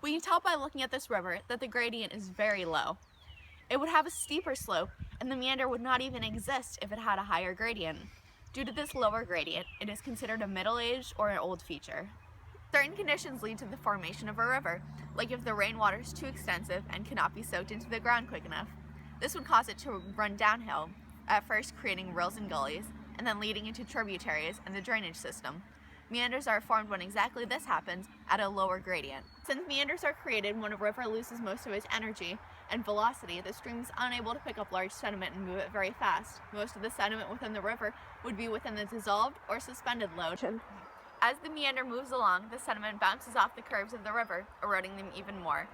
We can tell by looking at this river that the gradient is very low. It would have a steeper slope, and the meander would not even exist if it had a higher gradient. Due to this lower gradient, it is considered a middle-aged or an old feature. Certain conditions lead to the formation of a river, like if the rainwater is too extensive and cannot be soaked into the ground quick enough. This would cause it to run downhill, at first creating rills and gullies, and then leading into tributaries and the drainage system. Meanders are formed when exactly this happens, at a lower gradient. Since meanders are created when a river loses most of its energy and velocity, the stream is unable to pick up large sediment and move it very fast. Most of the sediment within the river would be within the dissolved or suspended load. As the meander moves along, the sediment bounces off the curves of the river, eroding them even more.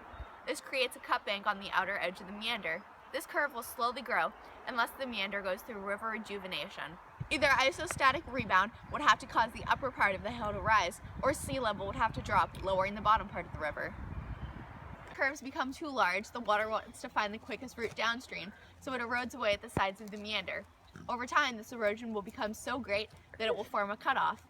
This creates a cut bank on the outer edge of the meander. This curve will slowly grow unless the meander goes through river rejuvenation. Either isostatic rebound would have to cause the upper part of the hill to rise, or sea level would have to drop, lowering the bottom part of the river. If the curves become too large, the water wants to find the quickest route downstream, so it erodes away at the sides of the meander. Over time, this erosion will become so great that it will form a cutoff.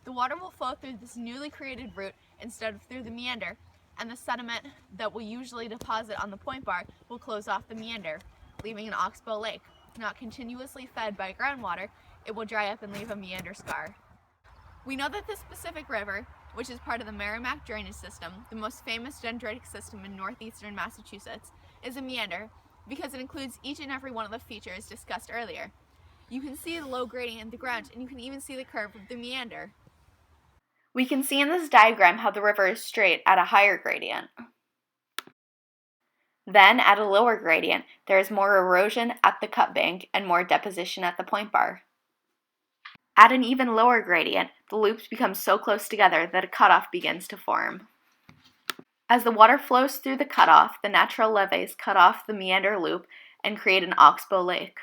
The water will flow through this newly created route instead of through the meander, and the sediment that will usually deposit on the point bar will close off the meander, leaving an oxbow lake. Not continuously fed by groundwater, it will dry up and leave a meander scar. We know that this specific river, which is part of the Merrimack drainage system, the most famous dendritic system in northeastern Massachusetts, is a meander because it includes each and every one of the features discussed earlier. You can see the low gradient in the ground, and you can even see the curve of the meander. We can see in this diagram how the river is straight at a higher gradient. Then, at a lower gradient, there is more erosion at the cut bank and more deposition at the point bar. At an even lower gradient, the loops become so close together that a cutoff begins to form. As the water flows through the cutoff, the natural levees cut off the meander loop and create an oxbow lake.